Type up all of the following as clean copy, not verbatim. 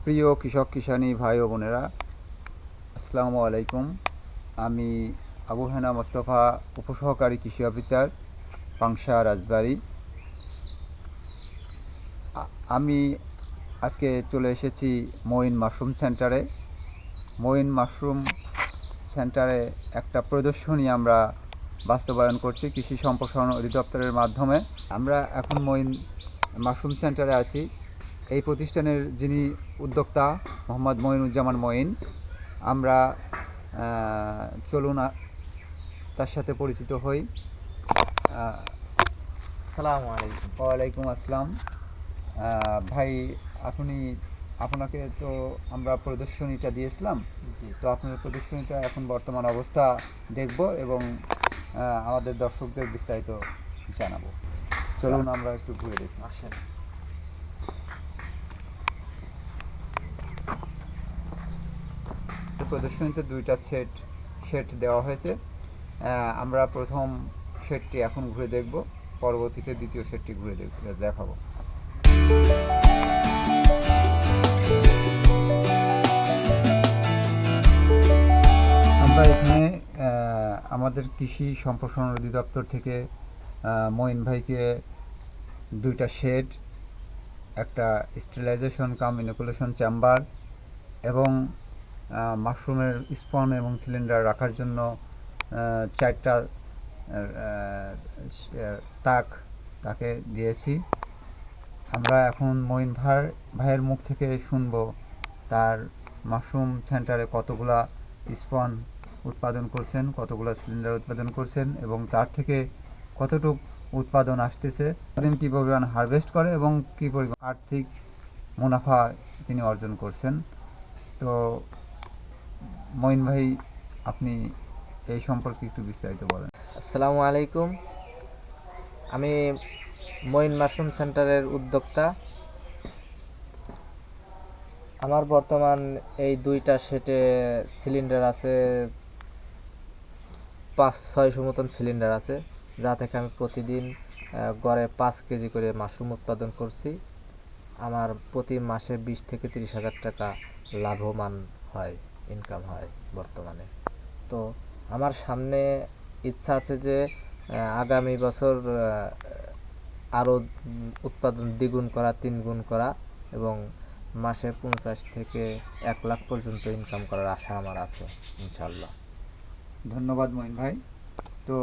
প্রিয় কৃষক কিষানী ভাই ও বোনেরা, আসসালামু আলাইকুম। আমি আবু হেনা মোস্তফা, উপসহকারী কৃষি অফিসার, পাংশা, রাজবাড়ী। আমি আজকে চলে এসেছি মঈন মাশরুম সেন্টারে। মঈন মাশরুম সেন্টারে একটা প্রদর্শনী আমরা বাস্তবায়ন করছি কৃষি সম্প্রসারণ অধিদপ্তরের মাধ্যমে। আমরা এখন মঈন মাশরুম সেন্টারে আছি। এই প্রতিষ্ঠানের যিনি উদ্যোক্তা মোহাম্মদ মঈনুজ্জামান মঈন, আমরা চলুন তার সাথে পরিচিত হই। আসসালামু আলাইকুম। ওয়ালাইকুম আসসালাম। ভাই, আপনাকে তো আমরা প্রদর্শনীটা দিয়েছিলাম, তো আপনার প্রদর্শনীটা এখন বর্তমান অবস্থা দেখব এবং আমাদের দর্শকদের বিস্তারিত জানাবো। চলুন আমরা একটু ঘুরে দেখি। আসেন। প্রদর্শনীতে দুইটা সেট দেওয়া হয়েছে। আমরা প্রথম সেটটি এখন ঘুরে দেখব, পরবর্তীতে দ্বিতীয় সেটটি ঘুরে দেখাবো। আমরা এখানে আমাদের কৃষি সম্প্রসারণ অধিদপ্তর থেকে মঈন ভাইকে দুইটা শেড, একটা স্টেরিলাইজেশন কাম ইনোকুলেশন চেম্বার এবং মাশরুমের স্পন এবং সিলিন্ডার রাখার জন্য চারটা তাকে দিয়েছি। আমরা এখন মঈন ভাইয়ের মুখ থেকে শুনবো তার মাশরুম সেন্টারে কতগুলা স্পন উৎপাদন করছেন, কতগুলো সিলিন্ডার উৎপাদন করছেন এবং তার থেকে কতটুকু উৎপাদন আসতেছে, কী পরিমাণ হারভেস্ট করে এবং কী পরিমাণ আর্থিক মুনাফা তিনি অর্জন করছেন। তো মঈন ভাই, আপনি এই সম্পর্কে একটু বিস্তারিত বলেন। আসসালামু আলাইকুম। আমি মঈন মাশরুম সেন্টারের উদ্যোক্তা। আমার বর্তমান এই দুইটা সেটে সিলিন্ডার আছে, 500-600 মতন সিলিন্ডার আছে, যা থেকে আমি প্রতিদিন গড়ে 5 কেজি করে মাশরুম উৎপাদন করছি। আমার প্রতি মাসে 20 থেকে 30 হাজার টাকা লাভবান হয়, ইনকাম হয় বর্তমানে। তো আমার সামনে ইচ্ছা আছে যে আগামী বছর আরও উৎপাদন দ্বিগুণ করা, 3 গুণ করা এবং মাসে 50 থেকে 1 লাখ পর্যন্ত ইনকাম করার আশা আমার আছে, ইনশাল্লাহ। ধন্যবাদ মঈন ভাই। তো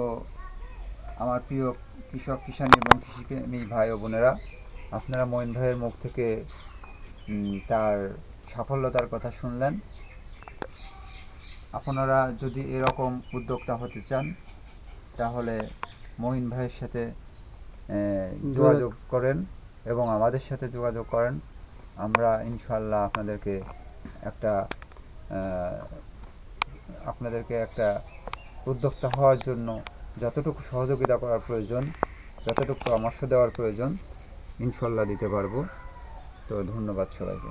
আমার প্রিয় কৃষক কিষানী এবং কৃষিপ্রেমী ভাই ও বোনেরা, আপনারা মঈন ভাইয়ের মুখ থেকে তার সাফল্যতার কথা শুনলেন। আপনারা যদি এরকম উদ্যোক্তা হতে চান তাহলে মঈন ভাইয়ের সাথে যোগাযোগ করেন এবং আমাদের সাথে যোগাযোগ করেন। আমরা ইনশাল্লাহ আপনাদেরকে একটা উদ্যোক্তা হওয়ার জন্য যতটুকু সহযোগিতা করার প্রয়োজন, যতটুকু পরামর্শ দেওয়ার প্রয়োজন, ইনশাল্লাহ দিতে পারবো। তো ধন্যবাদ সবাইকে।